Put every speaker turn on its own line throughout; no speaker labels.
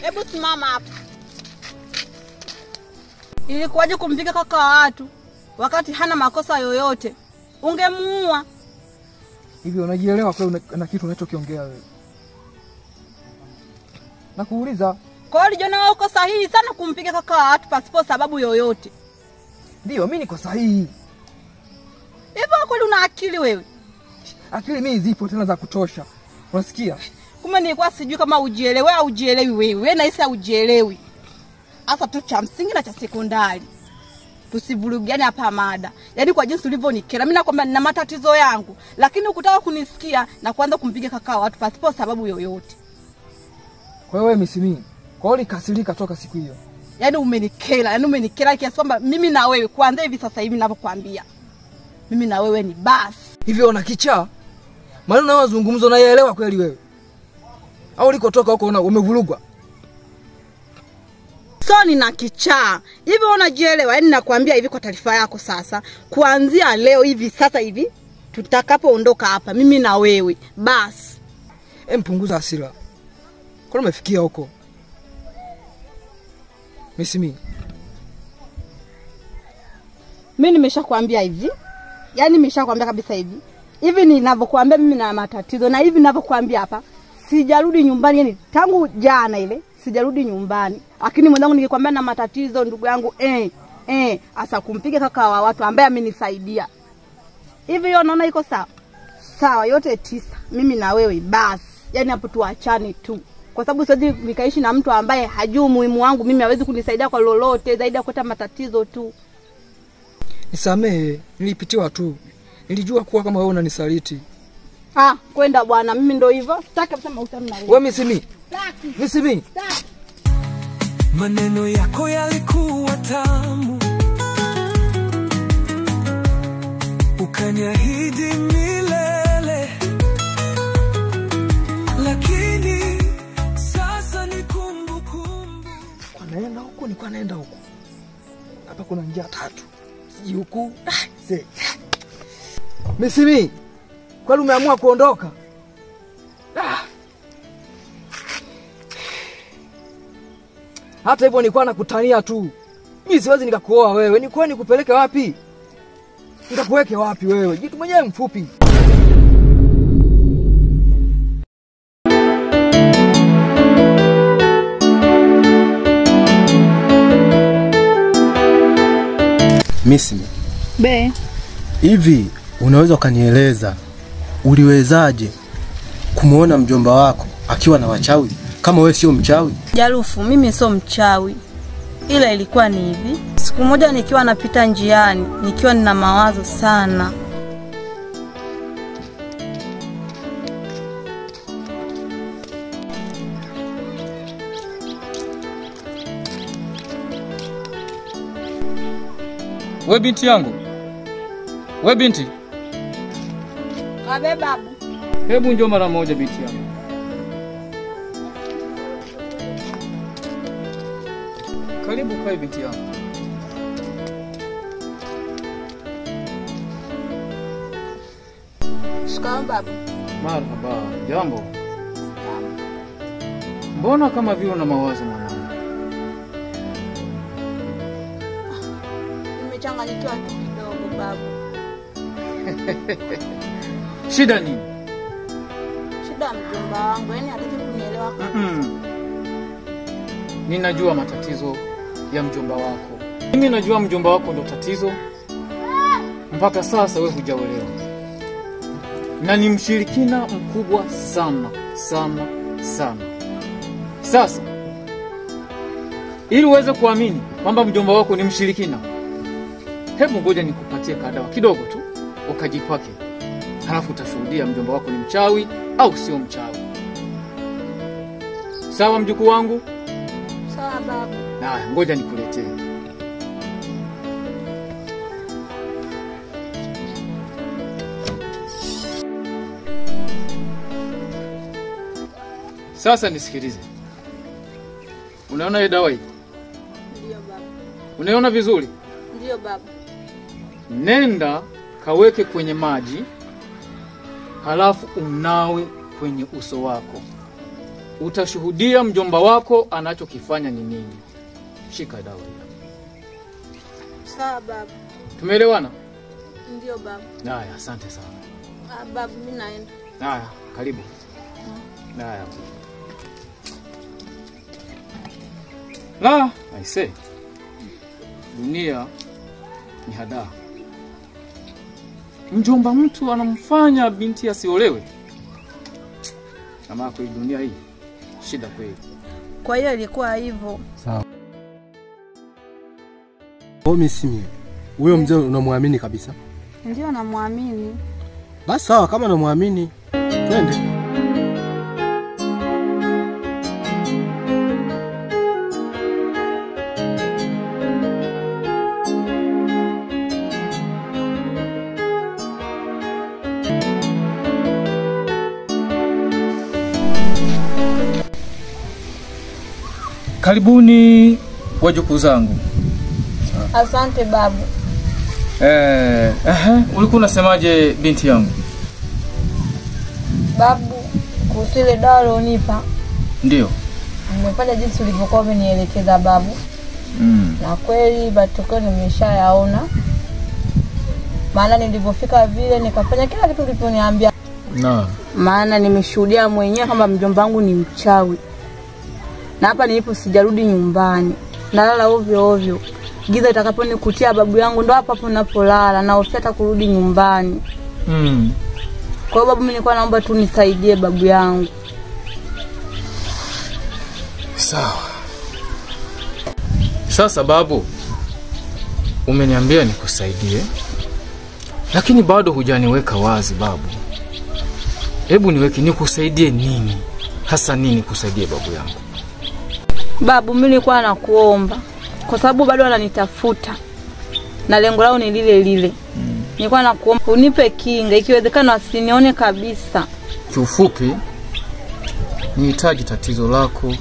Hebu simama hapa. Ilikuwaje kumpiga kaka wa watu wakati hana makosa yoyote? Ungemuua.
Hivi unajielewa kweli na kitu unachokiongea wewe? Nakuuliza.
Kwa hiyo unajiona wewe uko sahihi sana kumpiga kaka wa watu pasipo sababu yoyote?
Ndio, mimi niko sahihi.
Hivyo kweli una akili wewe?
Akili mimi zipo tena za kutosha. Unasikia?
Kumbe nilikuwa sijui kama ujielewe au ujielewi wewe. Wewe naisi ujielewi. Hasa tu cha msingi na cha sekondari. Tusivurugiane hapa mada. Yaani kwa jinsi ulivyonikera, mimi nakwambia nina matatizo yangu, lakini ukitaka kunisikia na kuanza kumpiga kaka wa watu pasipo sababu yoyote.
Kwa hiyo wewe Misimi, kwa hiyo kasirika toka siku hiyo.
Yaani umenikera kiasi kwamba mimi na wewe kuanza hivi sasa hivi ninavyokuambia. Mimi na wewe ni basi.
Hivi una kichaa? Maana na mazungumzo unaelewa kweli wewe? Au ulikotoka huko umevurugwa?
So nina kichaa. Hivi unajielewa? Yaani nakwambia hivi kwa taarifa yako sasa, kuanzia leo hivi sasa hivi tutakapoondoka hapa mimi na wewe basi.
Mpunguza hasira. Kwa umefikia huko? Misimi.
Mimi nimeshakwambia hivi. Yaani nimeshakwambia kabisa hivi. Hivi ninavyokuambia mimi na matatizo, na hivi ninavyokuambia hapa sijarudi nyumbani, yani tangu jana ile sijarudi nyumbani. Lakini mwenzangu nikikwambia na matatizo ndugu yangu asa kumpiga kaka wa watu ambaye amenisaidia. Hivi hiyo unaona iko sawa? Sawa, yote 9 mimi na wewe basi. Yaani hapo tuachane tu. Kwa sababu siwezi nikaishi na mtu ambaye hajui umuhimu wangu, mimi hawezi kunisaidia kwa lolote zaidi ya kuleta matatizo tu.
Nisamehe, nilipitiwa tu. Nilijua kuwa kama wewe unanisaliti.
Kwenda bwana, mimi ndio hivyo. Sitaki kusema utamu na wewe.
Wewe Misimi. Misimi.
Maneno yako yalikuwa tamu, ukaniahidi milele, lakini sasa ni kumbukumbu.
Kwa naenda huko ni kwa naenda huko. Hapa kuna njia 3. Siji huku. Misimi. Kwani umeamua kuondoka? Hata hivyo nilikuwa nakutania tu. Mimi siwezi nikakuoa wewe. Ni kwani nikupeleke wapi? Nitakuweke wapi wewe? Jitu mwenyewe mfupi.
Misimi.
Hivi unaweza ukanieleza uliwezaje kumuona mjomba wako akiwa na wachawi kama wewe sio mchawi?
Jarufu, mimi sio mchawi. Ila ilikuwa ni hivi. Siku moja nikiwa napita njiani, nikiwa nina mawazo sana.
We binti yangu. We binti.
Kabe babu.
Hebu njoo mara moja binti yangu. Karibu kae binti yangu.
Shikamoo babu.
Marhaba. Jambo. Mbona kama vile una mawazo mwanangu?
Nimechanganyikiwa tu kidogo babu.
Shida nini?
Shida mjomba wangu, yani hataki kunielewa kabisa.
Ninajua matatizo ya mjomba wako. Mimi najua mjomba wako ndo tatizo. Mpaka sasa wewe hujaelewa. Na ni mshirikina mkubwa sana, sana, sana. Sasa ili uweze kuamini kwamba mjomba wako ni mshirikina, hebu ngoja nikupatie kadawa kidogo tu ukajipake. Halafu utashuhudia mjomba wako ni mchawi au sio mchawi. Sawa mjukuu wangu?
Sawa babu.
Na ngoja nikuletee. Sasa nisikilize. Unaona hii dawa hii?
Ndio babu.
Unaona vizuri?
Ndio babu.
Nenda kaweke kwenye maji, halafu unawe kwenye uso wako. utashuhudia mjomba wako anachokifanya ni nini. Shika dawa hii.
Sawa baba.
Tumeelewana?
Ndio baba.
Haya, asante sana.
Baba mimi naenda.
Haya, karibu. Haya. La, I say. Dunia ni hadaa. Mjomba mtu anamfanya binti asiolewe. Kama kwa dunia hii shida kweli.
Kwa hiyo ilikuwa hivyo.
Sawa. Miss Mia, huyo mzee unamwamini kabisa?
Ndio namwamini.
Basi sawa, kama unamwamini twende.
Karibuni wajukuu zangu.
Asante babu.
Ulikuwa unasemaje binti yangu?
Babu, kuhusu ile dawa ulionipa.
Ndio.
Nimepata jinsi ulivyokuwa umenielekeza babu. Na kweli matokeo nimeshayaona. Maana nilipofika vile nikafanya kila kitu ulivyoniambia. Maana nimeshuhudia mwenyewe kama mjomba wangu ni mchawi. Na hapa nilipo sijarudi nyumbani. Nalala ovyo ovyo. Giza itakaponikutia babu yangu ndo hapa hapo ninapolala na hofia kurudi nyumbani. Kwa hiyo babu, mimi nilikuwa naomba tu nisaidie babu yangu.
Sawa. Sasa babu, umeniambia nikusaidie. Lakini bado hujaniweka wazi babu. Hebu niweke nikusaidie nini? Hasa nini kusaidie babu yangu?
Babu, mimi nilikuwa nakuomba kwa sababu bado ananitafuta. Na lengo lao ni lile lile. Nilikuwa nakuomba unipe kinga, ikiwezekana asinione kabisa.
Kiufupi, nihitaji tatizo lako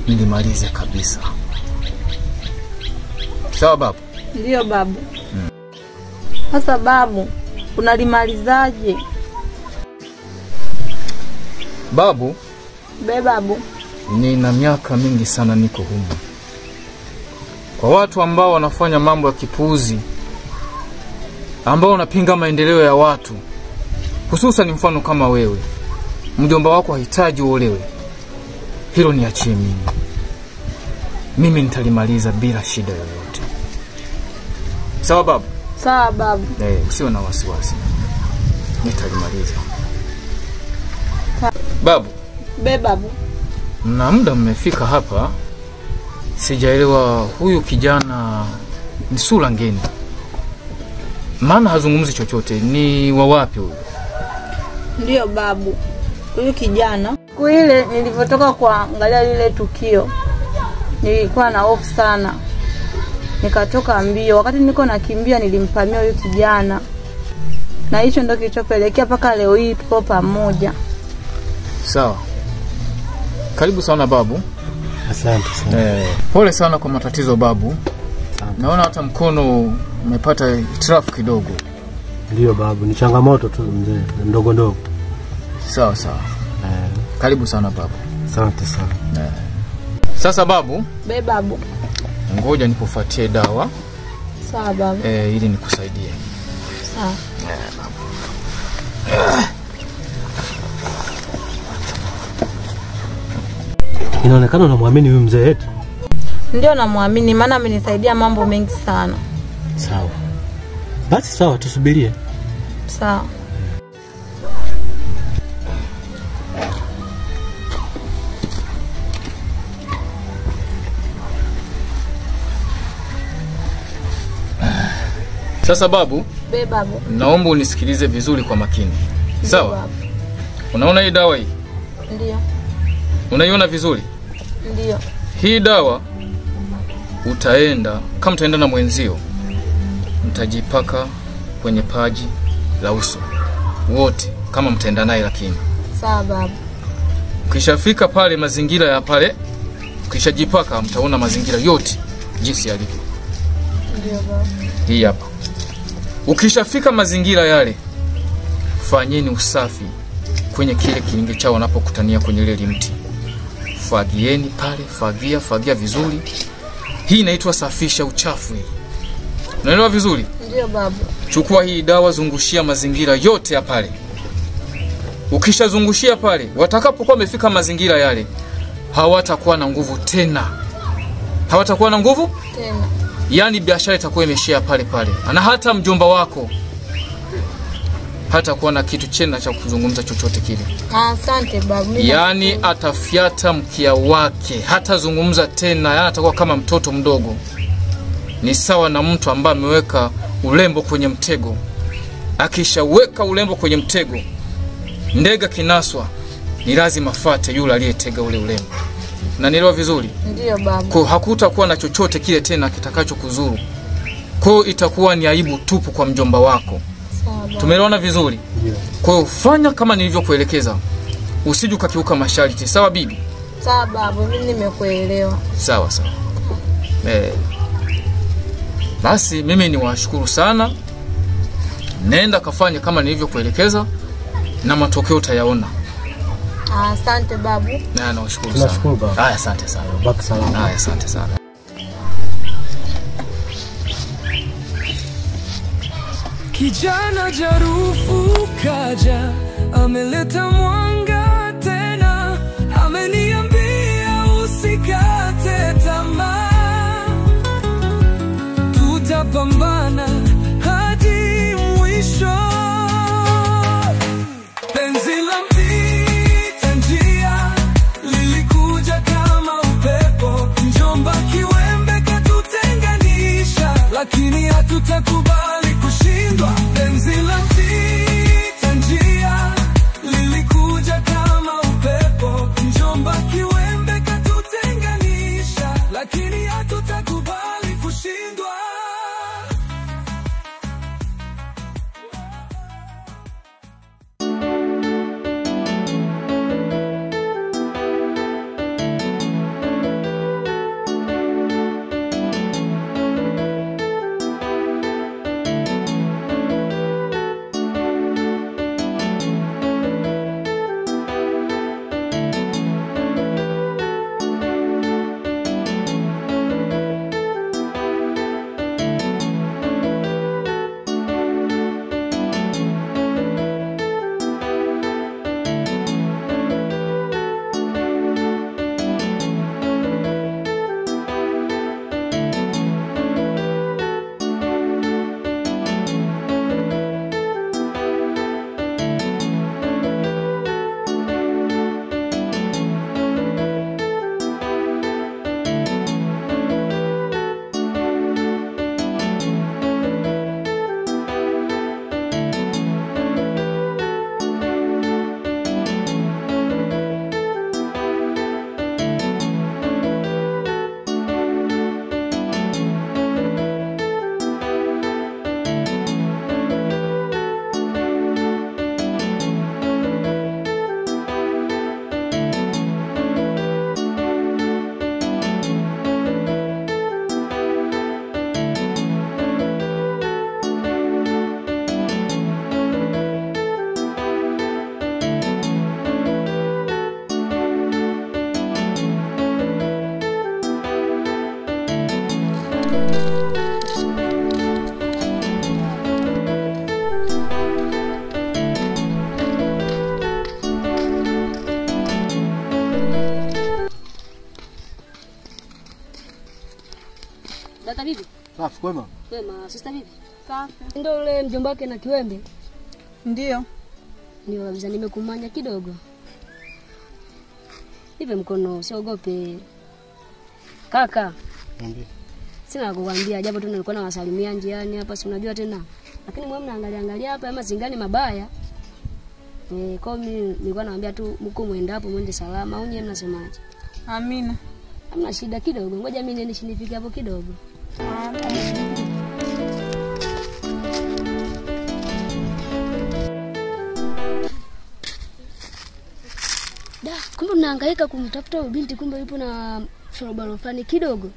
nilimalize kabisa. Sawa babu?
Ndio babu. Sasa babu, unalimalizaje?
Babu,
babu,
nina miaka mingi sana niko humu. Kwa watu ambao wanafanya mambo ya kipuuzi, ambao wanapinga maendeleo ya watu, hususan mfano kama wewe, mjomba wako hahitaji uolewe, hilo niachie mimi. Mimi nitalimaliza bila shida yoyote. Sawa babu?
Sawa babu.
Usiwe na wasiwasi. Nitalimaliza. Babu.
Babu.
Na muda mmefika hapa. Sijaelewa huyu kijana ni sura ngeni. Maana hazungumzi chochote. Ni wa wapi huyu?
Ndio babu. Huyu kijana, siku ile nilipotoka kuangalia lile tukio, nilikuwa na hofu sana. Nikatoka mbio. Wakati niko nakimbia nilimpamia huyu kijana. Na hicho ndio kilichopelekea mpaka leo hii tupo pamoja.
Sawa. Karibu sana babu.
Asante sana.
Pole sana kwa matatizo babu. Asante. Naona hata mkono umepata hitilafu kidogo.
Ndio babu, ni changamoto tu mzee, ndogo ndogo.
Sawa sawa. Karibu sana babu.
Asante sana.
Sasa babu.
Babu.
Ngoja nikufuatie dawa.
Sawa babu.
Ili nikusaidie.
Sawa.
Babu.
Inaonekana unamwamini huyu mzee eti?
Ndio namwamini, maana amenisaidia mambo mengi sana.
Sawa. Basi sawa, tusubirie.
Sawa.
Sasa babu,
babu,
naomba unisikilize vizuri kwa makini. Sawa? Unaona hii dawa hii?
Ndio.
Unaiona vizuri?
Ndio.
Hii dawa utaenda, kama utaenda na mwenzio, mtajipaka kwenye paji la uso wote kama mtaenda naye lakini.
Sawa babu.
Ukishafika pale mazingira ya pale, ukishajipaka mtaona mazingira yote jinsi yalivyo.
Ndio babu.
Hii hapa. Ukishafika mazingira yale, fanyeni usafi kwenye kile kilinge chao wanapokutania kwenye ile mti. fagieni pale, fagia vizuri. Hii inaitwa safisha uchafu hii. Unaelewa vizuri?
Ndio baba.
Chukua hii dawa, zungushia mazingira yote ya pale. Ukishazungushia pale, watakapokuwa wamefika mazingira yale, hawatakuwa na nguvu tena. Hawatakuwa na nguvu
Tena.
Yaani biashara itakuwa imeshia pale pale. Na hata mjomba wako hatakuwa na kitu tena cha kuzungumza chochote kile.
Asante baba.
Yaani atafiata mkia wake, hata zungumza tena, yaani atakuwa kama mtoto mdogo. Ni sawa na mtu ambaye ameweka ulembo kwenye mtego. Akishaweka ulembo kwenye mtego, ndege kinaswa, ni lazima afate yule aliyetega ule ulembo. Unanielewa vizuri?
Ndio baba.
Kwa hakutakuwa na chochote kile tena kitakacho kuzuru. Kwa itakuwa ni aibu tupu kwa mjomba wako.
Sawa.
Tumeelewana vizuri?
Ndio.
Kwa fanya kama nilivyokuelekeza. Usije ukakiuka masharti. Sawa bibi?
Sawa baba, mimi nimekuelewa.
Sawa. Basi mimi niwashukuru sana. Nenda kafanye kama nilivyokuelekeza na matokeo utayaona.
Asante babu.
Na nawashukuru sana.
Tunashukuru baba.
Haya, asante sana.
Baki salama.
Haya, asante sana.
Kijana jarufu kaja, ameleta mwanga tena, ameniambia usikate tamaa, tutapambana hadi mwisho. Penzi la mpita njia lilikuja kama upepo, mjomba kiwembe katutenganisha, lakini hatutakubali kushindwa. Penzi la mpita njia lilikuja kama upepo, mjomba kiwembe katutenganisha, lakini hatutakubali kushindwa.
Dada bibi?
Safi kwema.
Kwema, sister bibi?
Safi.
Ndio ule mjomba wake na kiwembe.
Ndio.
Ndio kabisa, nimekumanya kidogo. Nipe mkono, usiogope. Kaka.
Niambie.
Sina kukuambia, japo tu nilikuwa nawasalimia njiani hapa, si unajua tena. Lakini mwe mnaangalia hapa ama zingani mabaya. Kwa mimi nilikuwa naambia tu mko muende hapo muende salama, au nyinyi mnasemaje?
Amina.
Hamna shida kidogo. Ngoja mimi niende nifike hapo kidogo. Da, kumbe unahangaika kumtafuta binti, kumbe yupo na shorobaro fulani kidogo.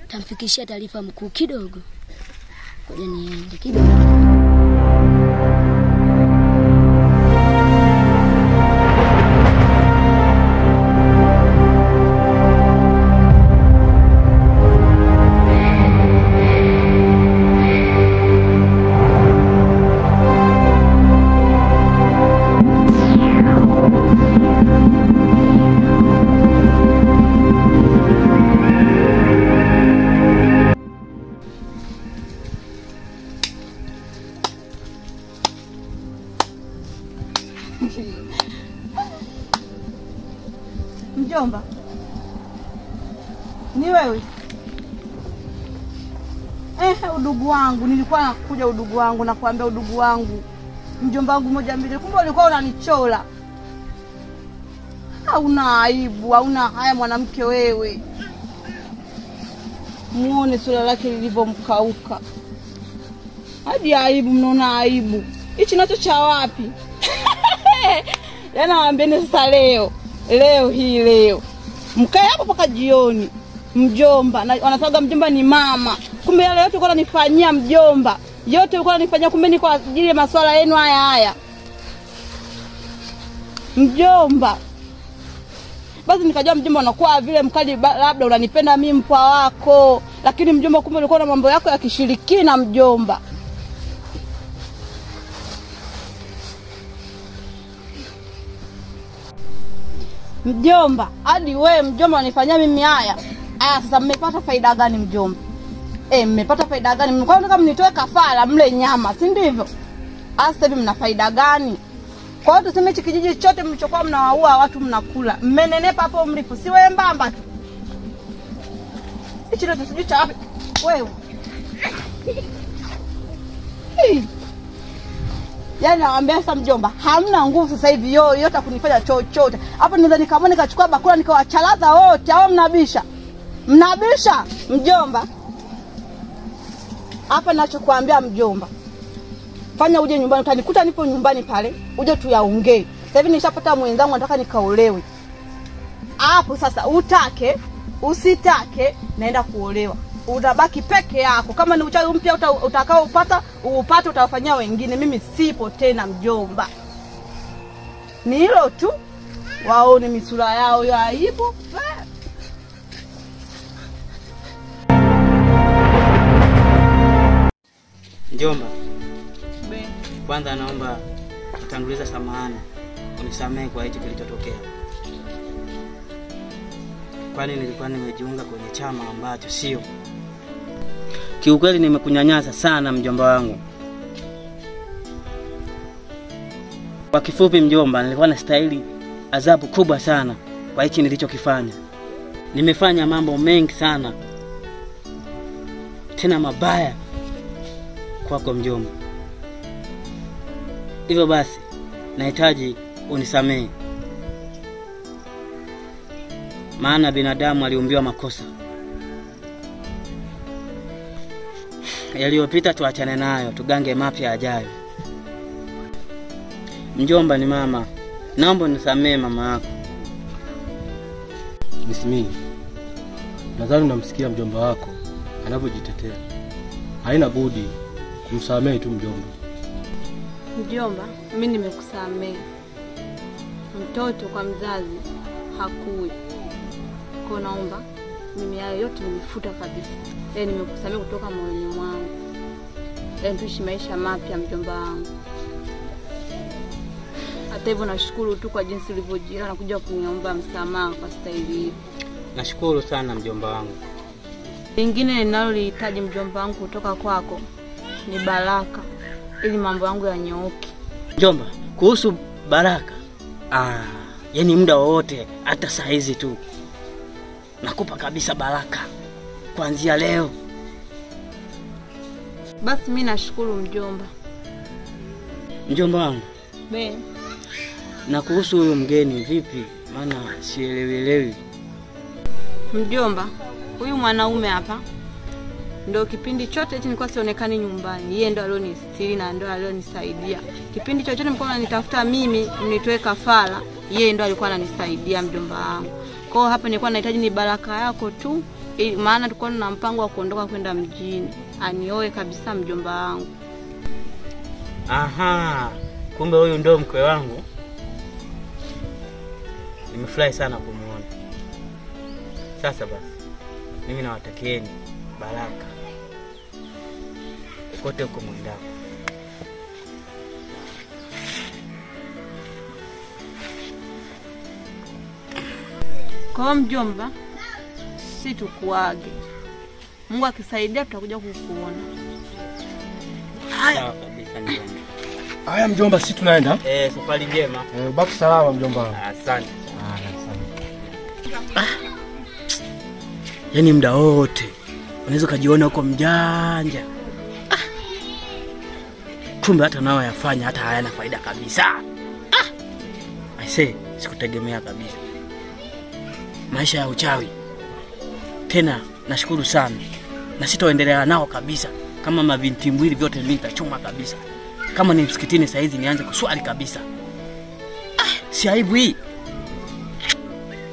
Tamfikishia taarifa mkuu kidogo. Ngoja niende kidogo.
Mjomba, ni wewe? Udugu wangu, nilikuwa nakuja udugu wangu, nakwambia udugu wangu. Mjomba wangu moja mbili, kumbe ulikuwa unanichola. Hauna aibu, hauna haya mwanamke wewe. Muone sura lake lilivyomkauka. Hadi aibu, mnaona aibu. Hichi nacho cha wapi? Yana waambieni sasa leo hii mkae hapo mpaka jioni. Mjomba, na wanasema mjomba ni mama. Kumbe yale yote ulikuwa unanifanyia mjomba. Yote ulikuwa unanifanyia, kumbe ni kwa ajili ya masuala yenu haya. Mjomba. Basi nikajua mjomba unakuwa vile mkali, labda unanipenda mimi mpwa wako. Lakini mjomba, kumbe ulikuwa na mambo yako ya kishirikina mjomba. Mjomba, hadi wewe mjomba unanifanyia mimi haya. Sasa mmepata faida gani mjomba? Mmepata faida gani? Mlikuwa mnataka mnitoe kafara mle nyama, si ndivyo? Sasa hivi mna faida gani? Kwa hiyo tuseme hichi kijiji chote mlichokuwa mnawaua watu mnakula. Mmenenepa hapo mlipo, si wewe mbamba tu. Hichi ndio tusijui cha wapi wewe. Yaani naambia sasa mjomba, hamna nguvu sasa hivi yote kunifanya chochote. Hapo naweza nikamwona nikachukua bakula nikawachalaza wote, au mnabisha? Mnabisha mjomba? Hapa ninachokuambia mjomba, fanya uje nyumbani, utanikuta nipo nyumbani pale, uje tuyaongee. Sasa hivi nishapata mwenzangu nataka nikaolewe. Hapo sasa utake, usitake naenda kuolewa. Utabaki peke yako. Kama ni uchawi mpya utakao upate utawafanyia wengine. Mimi sipo tena mjomba. Ni hilo tu. Waone misura yao ya aibu.
Mjomba, kwanza naomba kutanguliza samahani. Unisamehe kwa hicho kilichotokea. Kwani nilikuwa nimejiunga kwenye chama ambacho sio. Kiukweli nimekunyanyasa sana mjomba wangu. Kwa kifupi mjomba, nilikuwa na stahili adhabu kubwa sana kwa hichi nilichokifanya. Nimefanya mambo mengi sana, tena mabaya kwako mjomba. Hivyo basi nahitaji unisamehe. Maana binadamu aliumbiwa makosa. Yaliyopita tuachane nayo, tugange mapya ajayo. Mjomba ni mama. Naomba unisamehe mama yako.
Bismillah. Nadhani unamsikia mjomba wako anavyojitetea. Haina budi kumsamehe tu mjomba.
Mjomba, mimi nimekusamehe. Mtoto kwa mzazi hakui. Kwa naomba mimi hayo yote nimefuta kabisa. Nimekusamehe kutoka moyoni mwangu. Tuishi maisha mapya mjomba wangu. Hata hivyo nashukuru tu kwa jinsi ulivyojira na kuja kuniomba msamaha kwa staili hii.
Nashukuru sana mjomba wangu.
Lingine ninalolihitaji mjomba wangu kutoka kwako ni baraka, ili mambo yangu yanyooke.
Mjomba, kuhusu baraka, yani muda wote, hata saa hizi tu nakupa kabisa baraka kuanzia leo.
Basi mimi nashukuru mjomba.
Mjomba wangu,
Be.
Na kuhusu huyo mgeni vipi? Maana sielewi.
Mjomba, huyu mwanaume hapa ndio kipindi chote hichi nilikuwa sionekani nyumbani. Yeye ndio alionistiri na ndio alionisaidia. Kipindi chochote nilikuwa nanitafuta mimi nitoe kafara, yeye ndio alikuwa ananisaidia mjomba wangu. Kwa hapa nilikuwa nahitaji ni baraka yako tu, maana tulikuwa na mpango wa kuondoka kwenda mjini. Anioe kabisa mjomba wangu.
Aha, kumbe huyu ndio mkwe wangu. Nimefurahi sana kumuona. Sasa basi, mimi nawatakieni baraka kote huko mwendako.
Kwa mjomba, si tukuage. Mungu akisaidia tutakuja kukuona.
Haya kabisa mjomba.
Haya mjomba, si tunaenda?
Safari njema.
Baki salama mjomba.
Asante.
Asante.
Yaani muda wote unaweza kujiona uko mjanja. Kumbe hata nao yafanya hata hayana faida kabisa. Aisee, sikutegemea kabisa. Maisha ya uchawi. Tena nashukuru sana. Na sitaendelea nao kabisa. Kama mavinti mwili vyote mimi nitachoma kabisa. Kama ni msikitini saa hizi nianze kuswali kabisa. Si aibu hii.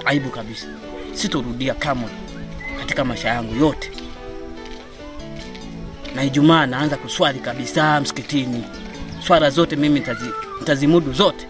Aibu kabisa. Sitorudia kamwe katika maisha yangu yote. Na Ijumaa naanza kuswali kabisa msikitini. Swala zote mimi nitazimudu zote.